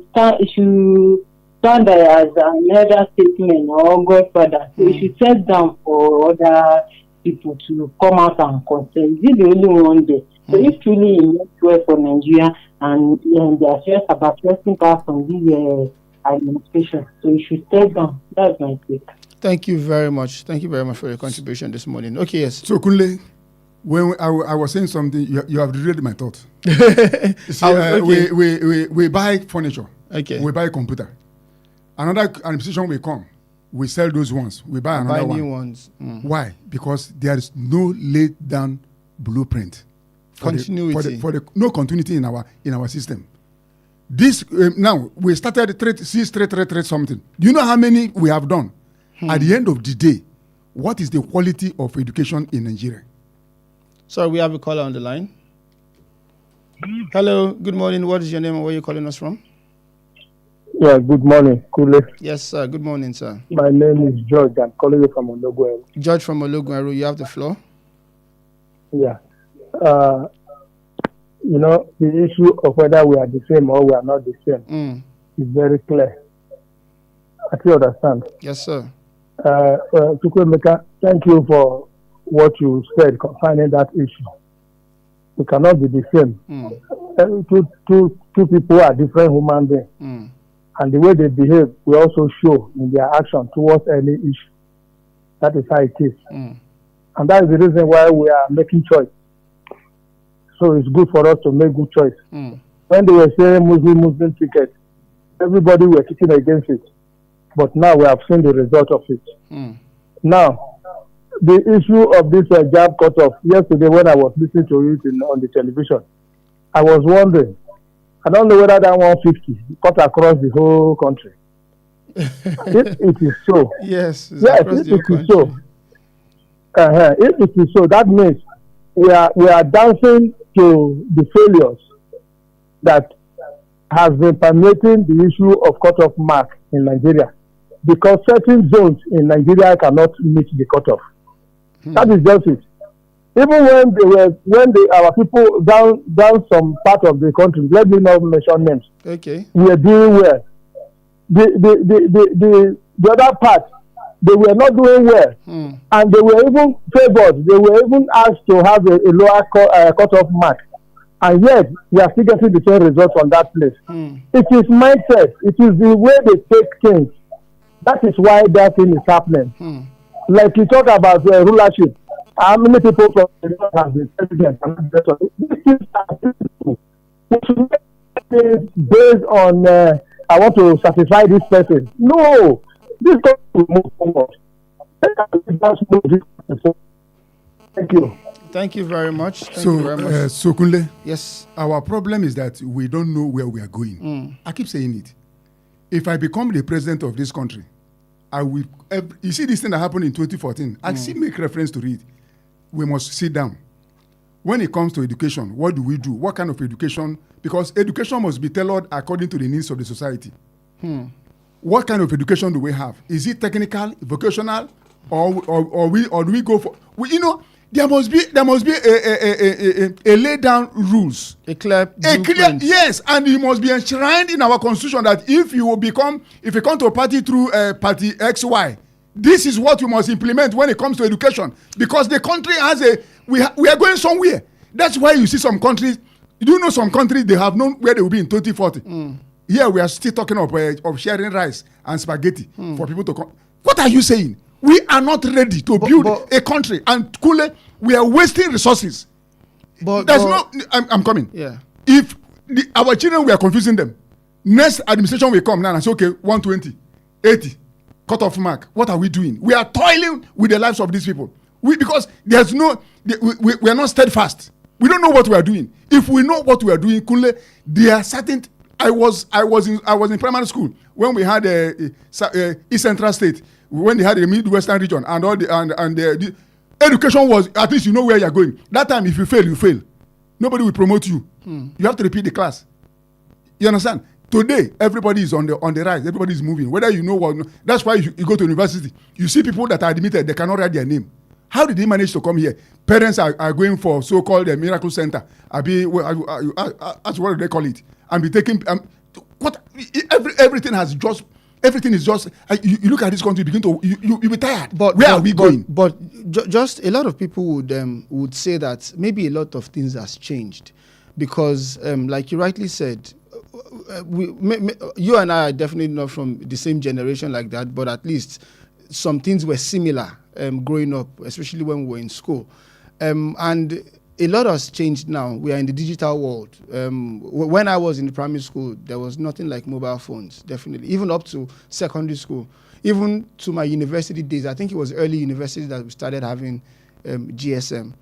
should stand there as another statesman or godfather. So he should step down for other people to come out and contest. He's the only one there. So if truly he makes well for Nigeria and they are serious about resting power from this administration, so he should step down. That's my take. Thank you very much. Thank you very much for your contribution this morning. Okay, yes. So, Kunle, when I was saying something, you have read my thought. See, okay. we buy furniture. Okay. We buy computer. Another administration will come. We sell those ones. We buy another one. Buy new ones. Why? Because there is no laid down blueprint. Continuity. For the no continuity in our system. This now we started trade something. Do you know how many we have done? At the end of the day, what is the quality of education in Nigeria? Sorry, we have a caller on the line. Hello, good morning. What is your name and where are you calling us from? Yeah, good morning, Kunle. Yes, sir. Good morning, sir. My name is George. I'm calling you from Olowu. George from Olowu, you have the floor. Yeah. The issue of whether we are the same or we are not the same is very clear. I do understand. Yes, sir. Chukwemeka, thank you for what you said concerning that issue. We cannot be the same. Two people are different human beings. And the way they behave will also show in their action towards any issue. That is how it is. And that is the reason why we are making choice. So it's good for us to make good choice. When they were saying Muslim ticket, everybody were kicking against it. But now we have seen the result of it. Now, the issue of this job cutoff, yesterday when I was listening to it on the television, I was wondering, I don't know whether that 150 cut across the whole country. If it is so, yes, if it is so, if it is so, that means we are dancing to the failures that has been permeating the issue of cutoff mark in Nigeria, because certain zones in Nigeria cannot meet the cutoff. That is just it. Even when our people down some part of the country, let me not mention names. Okay. We are doing well. The other part, they were not doing well, and they were even favored. They were even asked to have a lower cutoff mark, and yet we are still getting the same results on that place. It is mindset. It is the way they take things. That is why that thing is happening. Like you talk about rulership. How many people from the north have been president? This is we should make things based on I want to satisfy this person. No, this country will move forward. Thank you. Thank you very much. Thank you very much. So Kunle, yes, our problem is that we don't know where we are going. I keep saying it. If I become the president of this country, I will. You see this thing that happened in 2014. I still make reference to it. We must sit down. When it comes to education, what do we do? What kind of education? Because education must be tailored according to the needs of the society. What kind of education do we have? Is it technical, vocational, or do we go for? There must be a laid down rules. A clear yes, and it must be enshrined in our constitution that if you come to a party through party XY, this is what you must implement when it comes to education, because the country has we are going somewhere. That's why you see some countries. Do you know some countries they have known where they will be in 2040? Here we are still talking of sharing rice and spaghetti for people to come. What are you saying? We are not ready to build a country, and Kunle, we are wasting resources. I'm coming. Yeah. If our children, we are confusing them. Next administration will come now and say, okay, 120, 80, cut off mark. What are we doing? We are toiling with the lives of these people. Because there's no, we are not steadfast. We don't know what we are doing. If we know what we are doing, Kunle, there are certain. I was in primary school when we had East Central State, when they had the Midwestern region, and all the education was, at least you know where you are going. That time, if you fail, you fail. Nobody will promote you. You have to repeat the class. You understand? Today, everybody is on the rise. Everybody is moving. Whether you know what, that's why you go to university. You see people that are admitted, they cannot write their name. How did they manage to come here? Parents are going for so-called miracle center. That's what do they call it? And be taking everything is just. You look at this country, you be tired. But where are we going? But just a lot of people would say that maybe a lot of things has changed, because like you rightly said, you and I are definitely not from the same generation like that, but at least some things were similar growing up, especially when we were in school. And a lot has changed now. We are in the digital world. When I was in the primary school, there was nothing like mobile phones, definitely. Even up to secondary school. Even to my university days, I think it was early university that we started having GSM.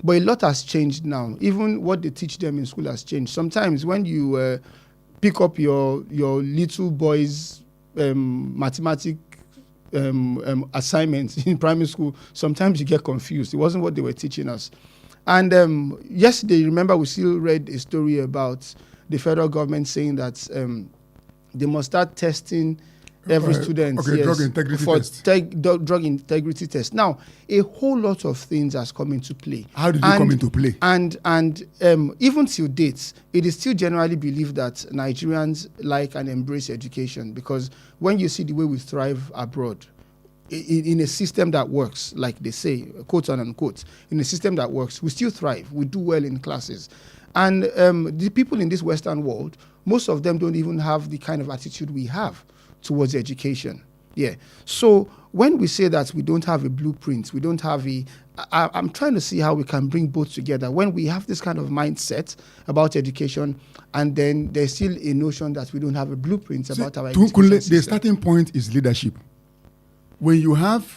But a lot has changed now. Even what they teach them in school has changed. Sometimes when you pick up your little boy's mathematics assignments in primary school, sometimes you get confused. It wasn't what they were teaching us. And yesterday, remember, we still read a story about the federal government saying that they must start testing every student drug integrity test. Drug integrity test. Now, a whole lot of things has come into play. How did it come into play? And even till date, it is still generally believed that Nigerians like and embrace education, because when you see the way we thrive abroad, in a system that works, like they say, quote and unquote, in a system that works, we still thrive. We do well in classes. And the people in this Western world, most of them don't even have the kind of attitude we have towards education. Yeah. So when we say that we don't have a blueprint, we don't have I'm trying to see how we can bring both together. When we have this kind of mindset about education, and then there's still a notion that we don't have a blueprint about our education system. The starting point is leadership. When you have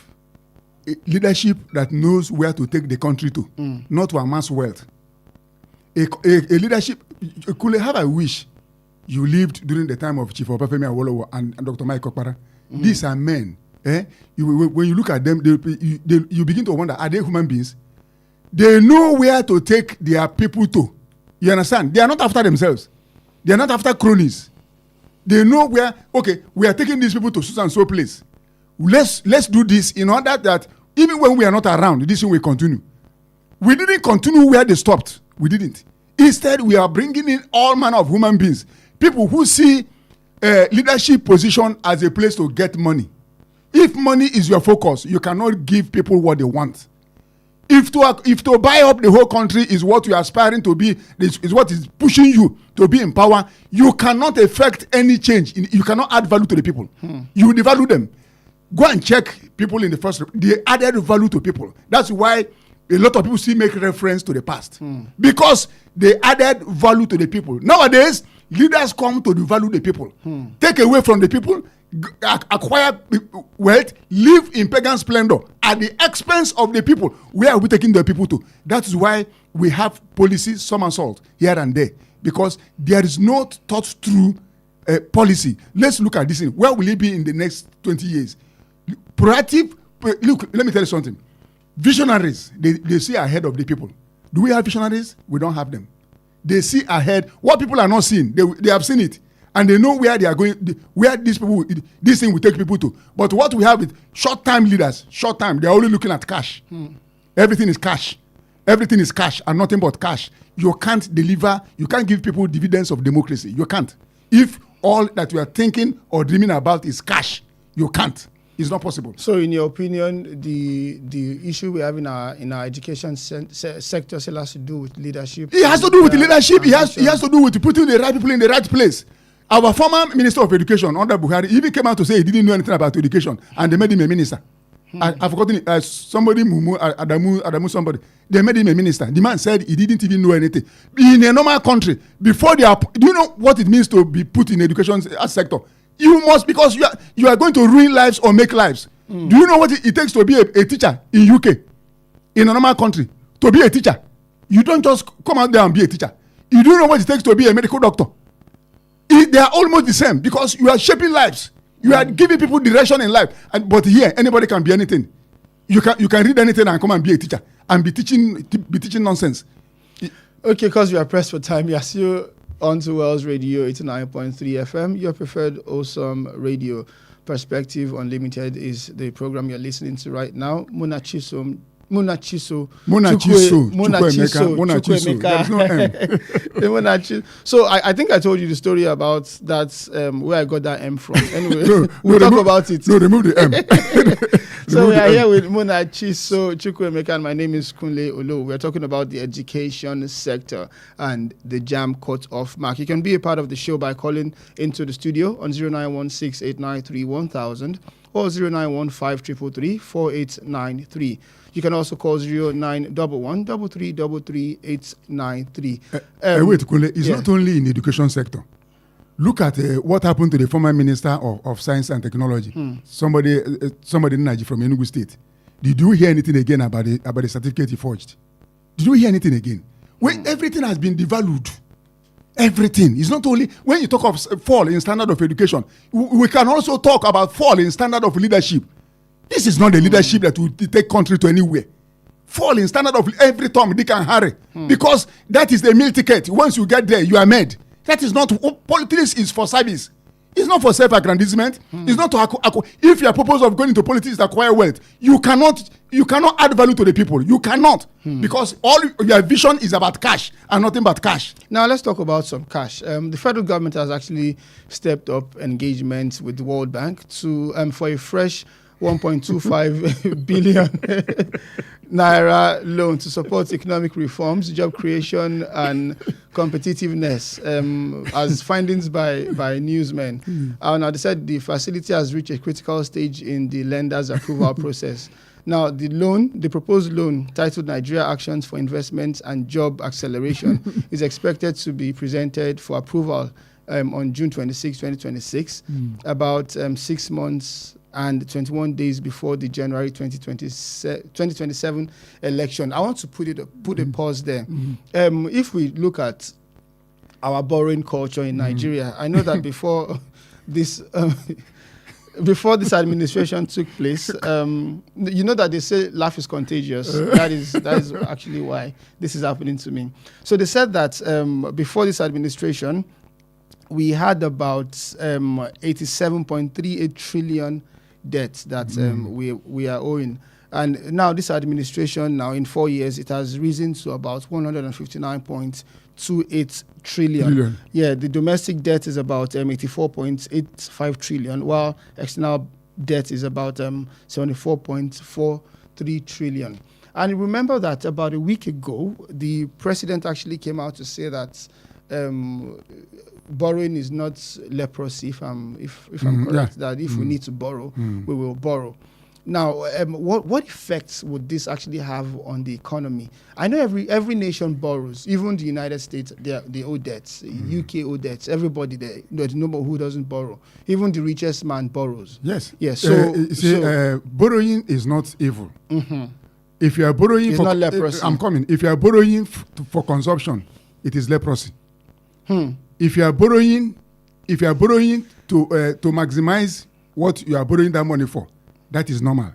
a leadership that knows where to take the country to, not to amass wealth. A leadership, Kunle, how I wish you lived during the time of Chief Obafemi Olowu and Dr. Mike Okpara. These are men. When you look at them, you begin to wonder, are they human beings? They know where to take their people to. You understand? They are not after themselves. They are not after cronies. They know where, okay, we are taking these people to so and so place. Let's do this in order that even when we are not around, this thing will continue. We didn't continue where they stopped. We didn't. Instead, we are bringing in all manner of human beings. People who see leadership position as a place to get money. If money is your focus, you cannot give people what they want. If to buy up the whole country is what you are aspiring to be, is what is pushing you to be in power, you cannot effect any change. You cannot add value to the people. You devalue them. Go and check people in the first. They added value to people. That's why a lot of people still make reference to the past. Because they added value to the people. Nowadays, leaders come to devalue the people. Take away from the people, acquire wealth, live in pagan splendor at the expense of the people. Where are we taking the people to? That is why we have policies, somersault, here and there. Because there is no thought through policy. Let's look at this thing. Where will it be in the next 20 years? Proactive, look, let me tell you something. Visionaries, they see ahead of the people. Do we have visionaries? We don't have them. They see ahead. What people are not seeing, they have seen it. And they know where they are going, where this thing will take people to. But what we have is short-time leaders. Short-time, they're only looking at cash. Everything is cash. Everything is cash and nothing but cash. You can't deliver, you can't give people dividends of democracy. You can't. If all that you are thinking or dreaming about is cash, you can't. It's not possible. So, in your opinion, the issue we have in our education sector still has to do with leadership? It has to do with leadership. It has to do with putting the right people in the right place. Our former Minister of Education, under Buhari, even came out to say he didn't know anything about education, and they made him a minister. I've forgotten it. Somebody, Adamu, somebody. They made him a minister. The man said he didn't even know anything. In a normal country, before they are, do you know what it means to be put in education sector? You must, because you are going to ruin lives or make lives. Do you know what it takes to be a teacher in UK, in a normal country, to be a teacher? You don't just come out there and be a teacher. You don't know what it takes to be a medical doctor. They are almost the same because you are shaping lives. You are giving people direction in life. But here, anybody can be anything. You can read anything and come and be a teacher and be teaching nonsense. Okay, because we are pressed for time, you are still on to Wells Radio 89.3 FM, your preferred awesome radio. Perspective Unlimited is the program you're listening to right now. Munachiso. So I think I told you the story about that, where I got that M from. Anyway, we'll talk about it. No, remove the M. So we are here with Munachiso Chukwuemeka, and my name is Kunle Olowu. We're talking about the education sector and the JAMB cut-off mark. You can be a part of the show by calling into the studio on 0916-893-1000 or 0915-333-4893. You can also call 0911-3333-893. Wait, Kunle, it's not only in the education sector. Look at what happened to the former Minister of Science and Technology, somebody in Nigeria from Enugu State. Did you hear anything again about the certificate he forged? Did you hear anything again? When everything has been devalued. Everything. It's not only, when you talk of fall in standard of education, we can also talk about fall in standard of leadership. This is not the leadership that will take country to anywhere. Fall in standard of every Tom, Dick and Harry. Because that is the meal ticket. Once you get there, you are made. That is not, politics is for service. It's not for self-aggrandizement. It's not to if your purpose of going into politics is to acquire wealth, you cannot add value to the people. You cannot. Because all your vision is about cash and nothing but cash. Now let's talk about some cash. The federal government has actually stepped up engagement with the World Bank to for a fresh 1.25 billion naira loan to support economic reforms, job creation, and competitiveness, as findings by newsmen. Now, they said the facility has reached a critical stage in the lender's approval process. Now, the proposed loan, titled Nigeria Actions for Investment and Job Acceleration, is expected to be presented for approval on June 26, 2026, about 6 months and 21 days before the January 2027 election. I want to put a pause there. If we look at our borrowing culture in Nigeria, I know that before this administration took place, you know that they say laugh is contagious. That is actually why this is happening to me. So they said that before this administration, we had about 87.38 trillion debt that we are owing. And now this administration, now in 4 years, it has risen to about 159.28 trillion. Yeah, the domestic debt is about 84.85 trillion, while external debt is about 74.43 trillion. And remember that about a week ago, the president actually came out to say that borrowing is not leprosy, if I'm correct, that if we need to borrow, we will borrow. Now, what effects would this actually have on the economy? I know every nation borrows, even the United States, they owe debts, UK owe debts, everybody there, there's nobody who doesn't borrow. Even the richest man borrows. Yes. Yes. Borrowing is not evil. If you are borrowing it's not leprosy. I'm coming. If you are borrowing for consumption, it is leprosy. If you are borrowing to maximize what you are borrowing that money for, that is normal.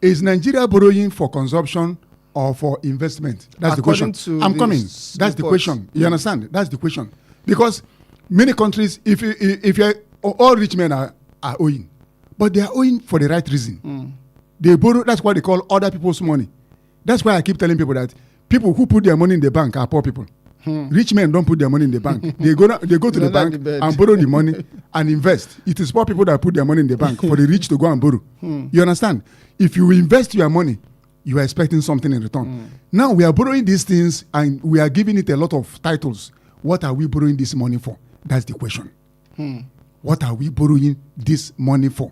Is Nigeria borrowing for consumption or for investment? That's According the question. I'm coming. That's the question. You understand? That's the question. Because many countries, if you all rich men are owing, but they are owing for the right reason. They borrow. That's what they call other people's money. That's why I keep telling people that people who put their money in the bank are poor people. Rich men don't put their money in the bank. They go to the bank and borrow the money and invest. It is poor people that put their money in the bank for the rich to go and borrow. You understand? If you invest your money, you are expecting something in return. Now we are borrowing these things and we are giving it a lot of titles. What are we borrowing this money for? That's the question. What are we borrowing this money for?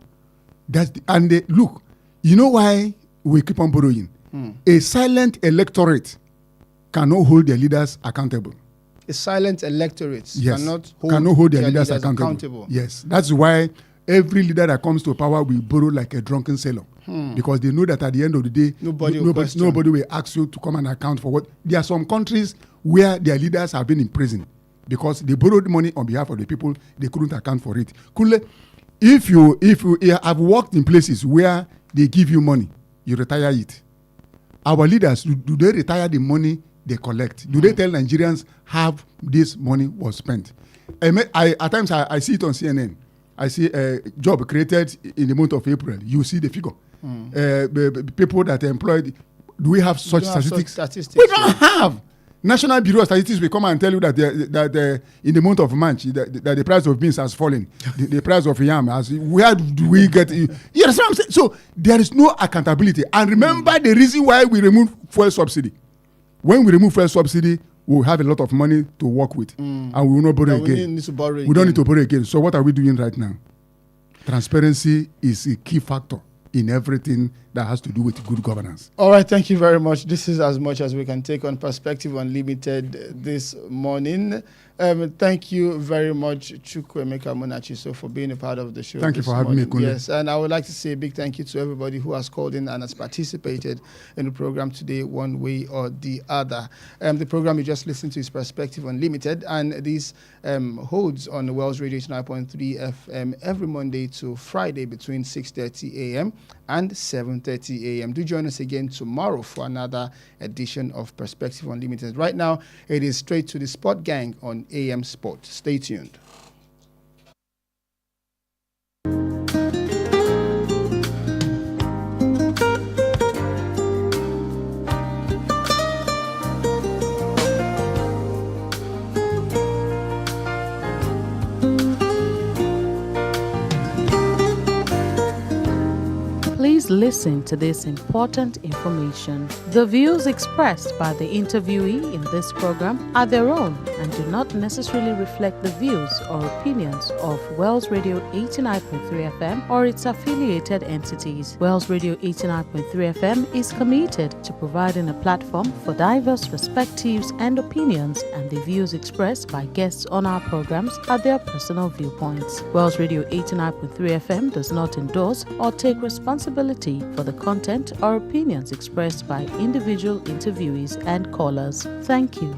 Look, You know why we keep on borrowing? A silent electorate cannot hold their leaders accountable. A silent electorate cannot hold their leaders accountable. Yes, that's why every leader that comes to power will borrow like a drunken sailor, because they know that at the end of the day, nobody will ask you to come and account for what. There are some countries where their leaders have been in prison because they borrowed money on behalf of the people. They couldn't account for it. Kunle, if you have worked in places where they give you money, you retire it. Our leaders, do they retire the money they collect? Do they tell Nigerians how this money was spent? At times I see it on CNN. I see a job created in the month of April. You see the figure. People that are employed. Do we have such statistics? We don't have. National Bureau of Statistics will come and tell you that in the month of March that the price of beans has fallen, the price of yam has. Where do we get? You understand what I'm saying? So there is no accountability. And remember the reason why we remove fuel subsidy. When we remove fuel subsidy, we will have a lot of money to work with, and we will not borrow again. We don't need to borrow again. So what are we doing right now? Transparency is a key factor in everything that has to do with good governance. All right, thank you very much. This is as much as we can take on Perspective Unlimited this morning. Thank you very much, Chukwuemeka Munachiso, for being a part of the show. Thank you for having me, Kunle. Yes, and I would like to say a big thank you to everybody who has called in and has participated in the program today, one way or the other. The program you just listened to is Perspective Unlimited, and this holds on the Wells Radio 9.3 FM every Monday to Friday between 6:30 a.m. and 7:30 a.m. Do join us again tomorrow for another edition of Perspective Unlimited. Right now, it is straight to the Sport Gang on AM Sport. Stay tuned. Please listen to this important information. The views expressed by the interviewee in this program are their own and do not necessarily reflect the views or opinions of Wells Radio 89.3 FM or its affiliated entities. Wells Radio 89.3 FM is committed to providing a platform for diverse perspectives and opinions, and the views expressed by guests on our programs are their personal viewpoints. Wells Radio 89.3 FM does not endorse or take responsibility for the content or opinions expressed by individual interviewees and callers. Thank you.